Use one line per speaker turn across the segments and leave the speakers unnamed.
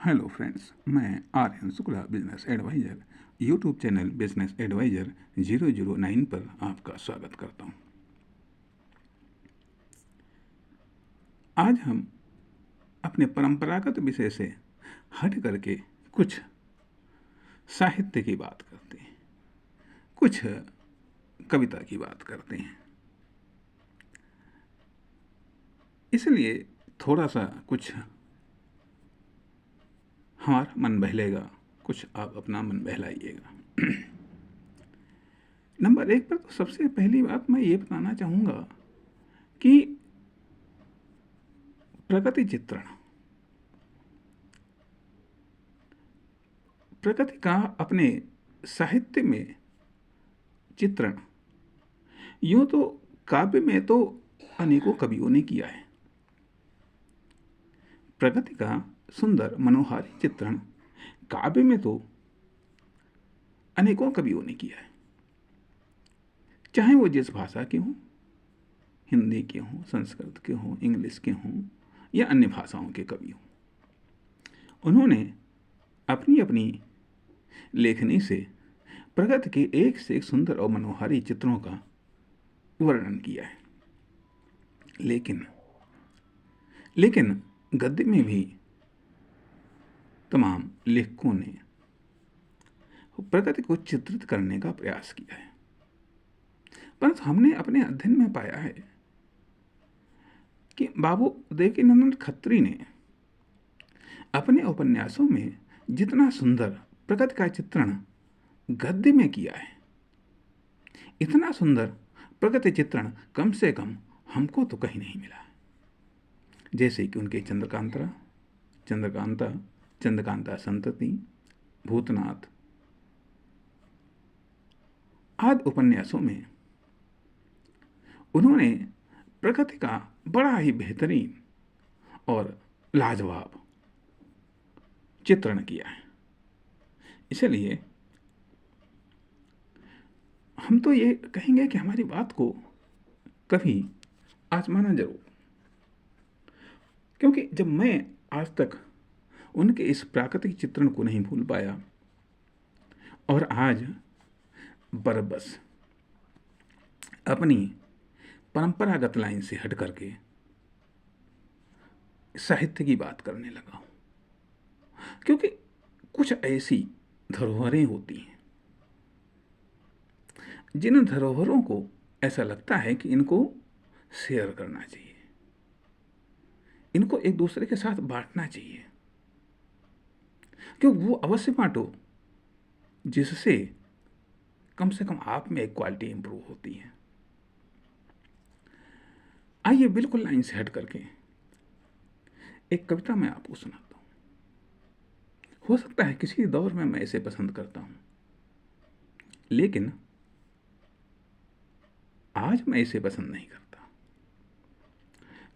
Hello friends, मैं Aryan Shukla business adviser YouTube channel business adviser 009 पर आपका स्वागत करता हूं। आज हम अपने परंपरागत विषय से हट करके कुछ साहित्य की बात करते हैं, कुछ कविता की बात करते हैं। इसलिए थोड़ा सा कुछ हमारा मन बहलेगा, कुछ आप अपना मन बहलाइएगा। नंबर एक पर तो सबसे पहली बात मैं ये बताना चाहूँगा कि प्रगति चित्रण, प्रकृति का अपने साहित्य में चित्रण यूं तो काव्य में तो अनेकों कवियों ने किया है। प्रकृति का सुंदर मनोहारी चित्रण काव्य में तो अनेकों कवियों ने किया है, चाहे वो जिस भाषा के हों, हिंदी के हों, संस्कृत के हों, इंग्लिश के हों या अन्य भाषाओं के कवि हों। उन्होंने अपनी अपनी लेखनी से प्रकृति के एक से एक सुंदर और मनोहारी चित्रों का वर्णन किया है। लेकिन गद्य में भी तमाम लेखकों ने प्रकृति को चित्रित करने का प्रयास किया है, परंतु हमने अपने अध्ययन में पाया है कि बाबू देवकीनंदन खत्री ने अपने उपन्यासों में जितना सुंदर प्रकृति का चित्रण गद्य में किया है, इतना सुंदर प्रकृति चित्रण कम से कम हमको तो कहीं नहीं मिला। जैसे कि उनके चंद्रकांता संतति, भूतनाथ आदि उपन्यासों में उन्होंने प्रकृति का बड़ा ही बेहतरीन और लाजवाब चित्रण किया है। इसलिए हम तो ये कहेंगे कि हमारी बात को कभी आजमाना जरूर, क्योंकि जब मैं आज तक उनके इस प्राकृतिक चित्रण को नहीं भूल पाया और आज बरबस अपनी परंपरागत लाइन से हट करके साहित्य की बात करने लगा हूं, क्योंकि कुछ ऐसी धरोहरें होती हैं जिन धरोहरों को ऐसा लगता है कि इनको शेयर करना चाहिए, इनको एक दूसरे के साथ बांटना चाहिए, क्योंकि वो अवश्य बांटो जिससे कम से कम आप में एक क्वालिटी इंप्रूव होती है। आइए बिल्कुल लाइन से हट करके एक कविता मैं आपको सुनाता हूं। हो सकता है किसी दौर में मैं इसे पसंद करता हूं, लेकिन आज मैं इसे पसंद नहीं करता,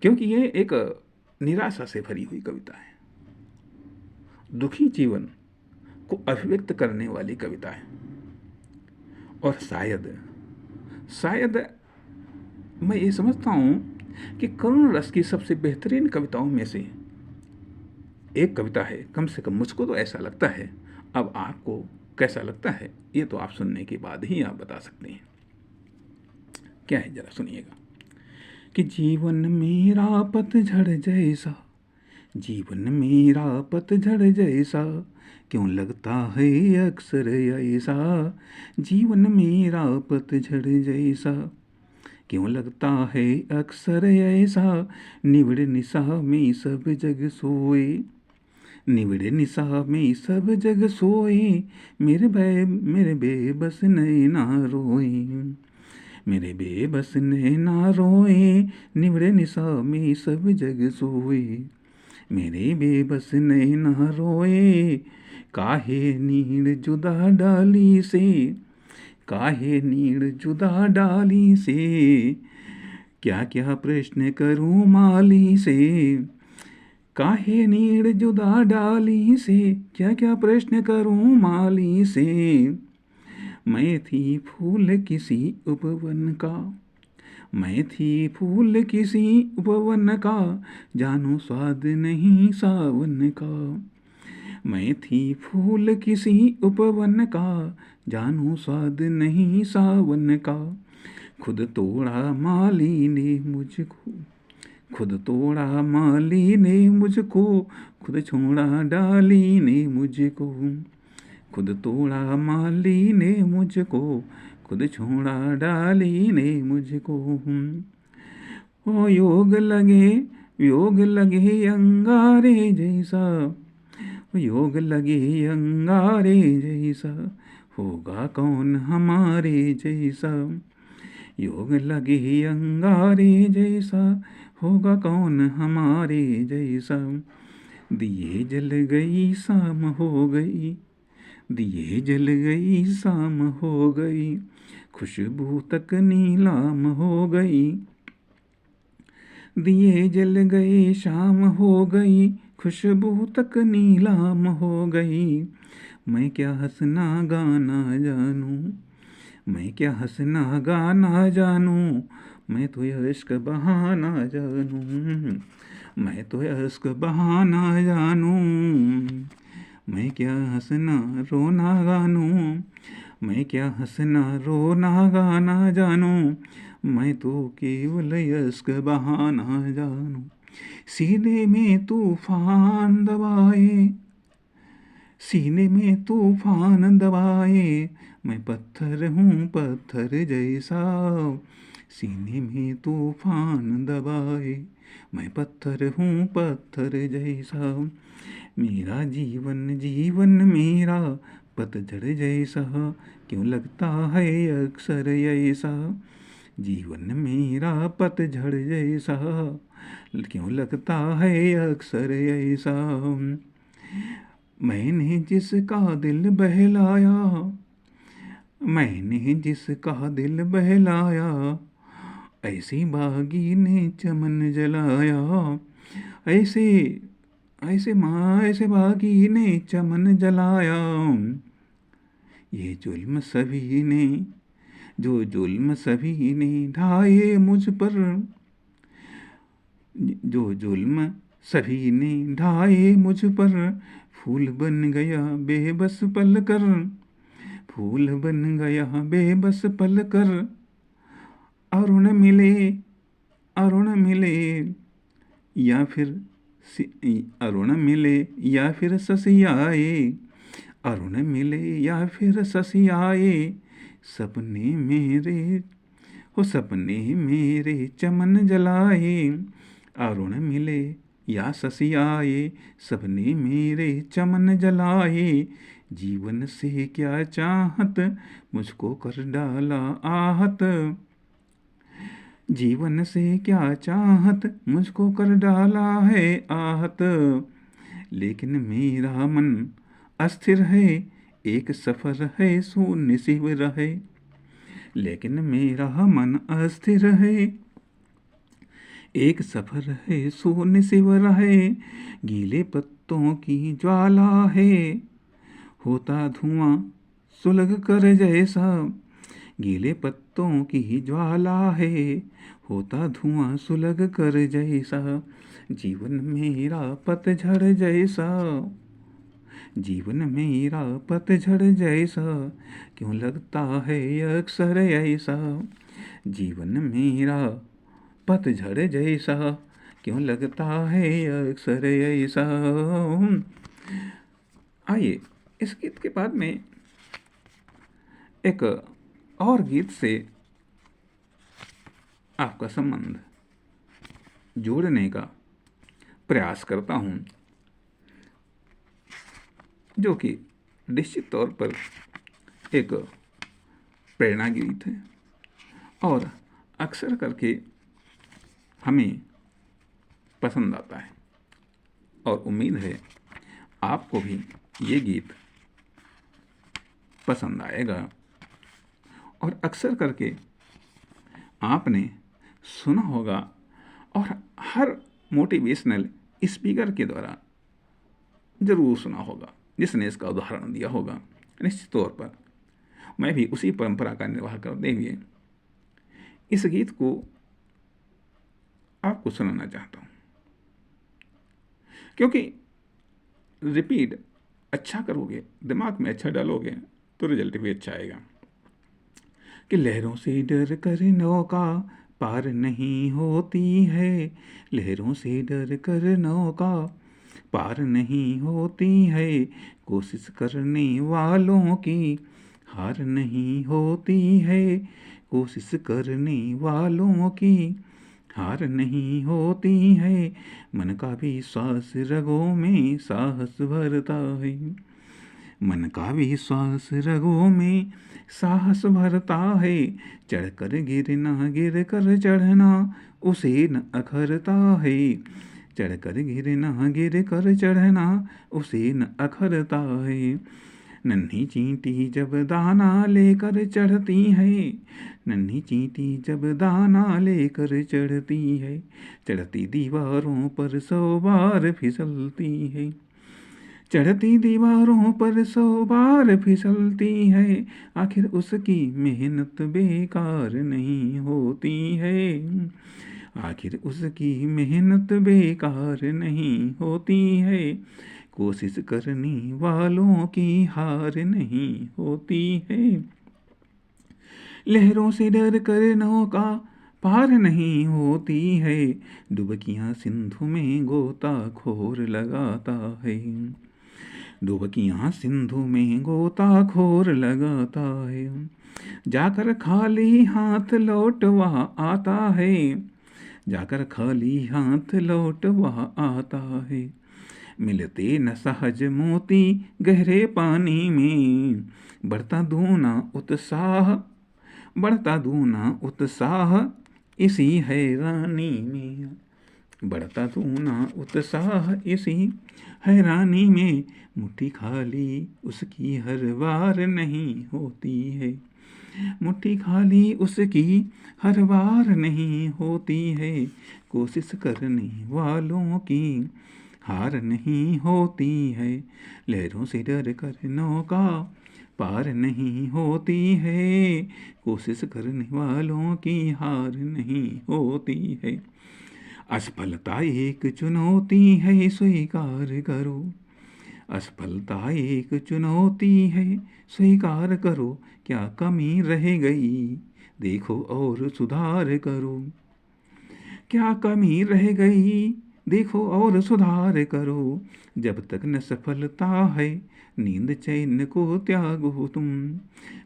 क्योंकि ये एक निराशा से भरी हुई कविता है, दुखी जीवन को अभिव्यक्त करने वाली कविता है। और शायद मैं ये समझता हूं कि करुण रस की सबसे बेहतरीन कविताओं में से एक कविता है। कम से कम मुझको तो ऐसा लगता है। अब आपको कैसा लगता है ये तो आप सुनने के बाद ही आप बता सकते हैं। क्या है जरा सुनिएगा कि जीवन मेरा पतझड़ जैसा, जीवन मेरा पतझड़ जैसा, क्यों लगता है अक्सर ऐसा, जीवन मेरा पतझड़ जैसा, क्यों लगता है अक्सर ऐसा, निविड़ निशा में सब जग सोए, निविड़ निशा में सब जग सोए, मेरे बेबस नैना रोए, मेरे बेबस नैना रोए, निविड़ निशा में सब जग सोए, मेरे बेबस नैना रोए, काहे नीड़ जुदा डाली से, काहे नीड़ जुदा डाली से, क्या क्या प्रश्न करूं माली से, काहे नीड़ जुदा डाली से, क्या क्या प्रश्न करूं माली से, मैं थी फूल किसी उपवन का, मैं थी फूल किसी उपवन का, जानो स्वाद नहीं सावन का, मैं थी फूल किसी उपवन का, जानू स्वाद नहीं सावन का। खुद तोड़ा माली ने मुझको, खुद तोड़ा माली ने मुझको, खुद छोड़ा डाली ने मुझको। खुद तोड़ा माली ने मुझको, खुद छोड़ा डाली ने मुझको। ओ योग लगे अंगारे जैसा, योग लगे अंगारे जैसा, होगा कौन हमारे जैसा। योग लगे अंगारे जैसा, होगा कौन हमारे जैसा। दिए जल गई शाम हो गई, दिए जल गई शाम हो गई, खुशबू तक नीलाम हो गई। दिए जल गए शाम हो गई, खुशबू तक नीलाम हो गई। मैं क्या हंसना गाना जानूं, मैं क्या हंसना गाना जानूं, मैं तो इश्क बहाना जानूं। मैं तो इश्क बहाना जानूं। मैं क्या हंसना रोना गानूं, मैं क्या हंसना रोना गाना जानूं। मैं तो केवल इश्क बहाना जानूं। सीने में तूफान दबाए, सीने में तूफान दबाए, मैं पत्थर हूँ पत्थर जैसा। सीने में तूफान दबाए, मैं पत्थर हूँ पत्थर जैसा। मेरा जीवन जीवन मेरा पतझड़ जैसा, क्यों लगता है अक्सर ऐसा। जीवन मेरा पतझड़ जैसा, क्यों लगता है अक्सर ऐसा। मैंने जिसका दिल बहलाया, मैंने जिसका दिल बहलाया, ऐसी बागी ने चमन जलाया। ऐसे ऐसे बागी ने चमन जलाया। ये जुल्म सभी ने, जो जुल्म सभी ने ढाए मुझ पर, जो जुल्म सभी ने ढाए मुझ पर, फूल बन गया बेबस पल कर, फूल बन गया बेबस पल कर। अरुण मिले, अरुण मिले या फिर अरुण मिले या फिर ससियाए, अरुण मिले या फिर ससियाए। सपने मेरे हो सपने मेरे चमन जलाए। अरुण मिले या ससियाए, सपने मेरे चमन जलाए। जीवन से क्या चाहत मुझको कर डाला आहत, जीवन से क्या चाहत मुझको कर डाला है आहत। लेकिन मेरा मन अस्थिर है, एक सफर है शून्य शिविर है। लेकिन मेरा मन अस्थिर है, एक सफर है शून्य शिविर है। गीले पत्तों की ज्वाला है, होता धुआं सुलग कर जैसा। गीले पत्तों की ज्वाला है, होता धुआं सुलग कर जैसा। जीवन मेरा पतझड़ जैसा, जीवन मेरा पतझड़ जैसा, क्यों लगता है अक्सर ऐसा। जीवन मेरा पतझड़ जैसा, क्यों लगता है अक्सर ऐसा। आइए इस गीत के बाद में एक और गीत से आपका संबंध जोड़ने का प्रयास करता हूँ, जो कि निश्चित तौर पर एक प्रेरणा गीत है और अक्सर करके हमें पसंद आता है। और उम्मीद है आपको भी ये गीत पसंद आएगा। और अक्सर करके आपने सुना होगा और हर मोटिवेशनल स्पीकर के द्वारा ज़रूर सुना होगा, जिसने इसका उदाहरण दिया होगा। निश्चित तौर पर मैं भी उसी परंपरा का निर्वाह करते हुए इस गीत को आपको सुनाना चाहता हूँ, क्योंकि रिपीट अच्छा करोगे, दिमाग में अच्छा डालोगे तो रिजल्ट भी अच्छा आएगा। कि लहरों से डर कर नौका पार नहीं होती है, लहरों से डर कर नौका पार नहीं होती है, कोशिश करने वालों की हार नहीं होती है, कोशिश करने वालों की हार नहीं होती है, मन का भी श्वास रगों में साहस भरता है, मन का भी श्वास रगों में साहस भरता है, चढ़कर गिरना गिर कर चढ़ना उसे न अखरता है, चढ़कर गिरना गिर कर चढ़ना उसे न अखरता है, नन्ही चींटी जब दाना लेकर चढ़ती है, नन्ही चींटी जब दाना लेकर चढ़ती है, चढ़ती दीवारों पर 100 बार फिसलती है, चढ़ती दीवारों पर 100 बार फिसलती है, आखिर उसकी मेहनत बेकार नहीं होती है, आखिर उसकी मेहनत बेकार नहीं होती है, कोशिश करने वालों की हार नहीं होती है, लहरों से डर कर नौका पार नहीं होती है, डुबकियां सिंधु में गोताखोर लगाता है, डुबकियां सिंधु में गोताखोर लगाता है, जाकर खाली हाथ लौट वह आता है, जाकर खाली हाथ लौट वह आता है, मिलते न सहज मोती गहरे पानी में, बढ़ता दूना उत्साह, बढ़ता दूना उत्साह इसी हैरानी में, बढ़ता दूना उत्साह इसी हैरानी में, मुट्ठी खाली उसकी हर बार नहीं होती है, मुट्ठी खाली उसकी हर बार नहीं होती है, कोशिश करने वालों की हार नहीं होती है, लहरों से डर कर नौका पार नहीं होती है, कोशिश करने वालों की हार नहीं होती है, असफलता एक चुनौती है स्वीकार करो, असफलता एक चुनौती है स्वीकार करो, क्या कमी रह गई देखो और सुधार करो, क्या कमी रह गई देखो और सुधार करो, जब तक न सफलता है नींद चैन को त्यागो तुम,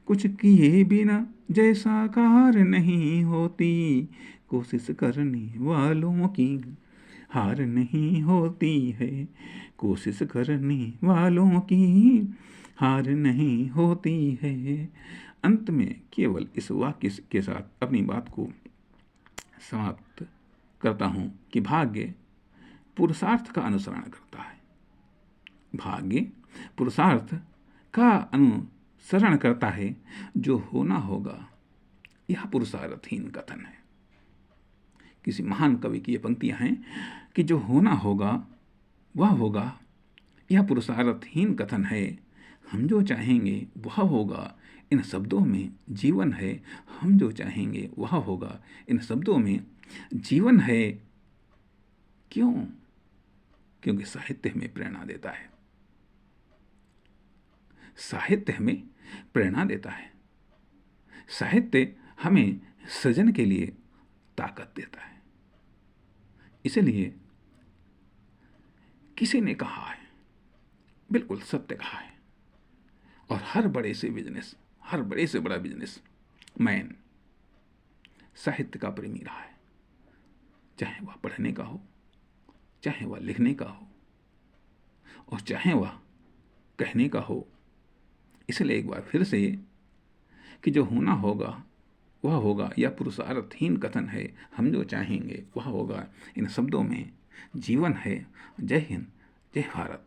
कुछ किए बिना जैसा कार नहीं होती, कोशिश करने वालों की हार नहीं होती है, कोशिश करने वालों की हार नहीं होती है। अंत में केवल इस वाक्य के साथ अपनी बात को समाप्त करता हूँ कि भाग्य पुरुषार्थ का अनुसरण करता है, भाग्य पुरुषार्थ का अनुसरण करता है, जो होना होगा यह पुरुषार्थहीन कथन है। किसी महान कवि की ये पंक्तियां हैं कि जो होना होगा वह होगा, यह पुरुषार्थहीन कथन है, हम जो चाहेंगे वह होगा, इन शब्दों में जीवन है, हम जो चाहेंगे वह होगा, इन शब्दों में जीवन है। क्यों? क्योंकि साहित्य हमें प्रेरणा देता है, साहित्य हमें प्रेरणा देता है, साहित्य हमें सृजन के लिए ताकत देता है। इसलिए किसी ने कहा है, बिल्कुल सत्य कहा है, और हर बड़े से बिजनेस, हर बड़े से बड़ा बिजनेस मैन साहित्य का प्रेमी रहा है, चाहे वह पढ़ने का हो, चाहे वह लिखने का हो, और चाहे वह कहने का हो। इसलिए एक बार फिर से कि जो होना होगा वह होगा, यह पुरुषार्थहीन कथन है, हम जो चाहेंगे वह होगा, इन शब्दों में जीवन है। जय हिंद, जय भारत।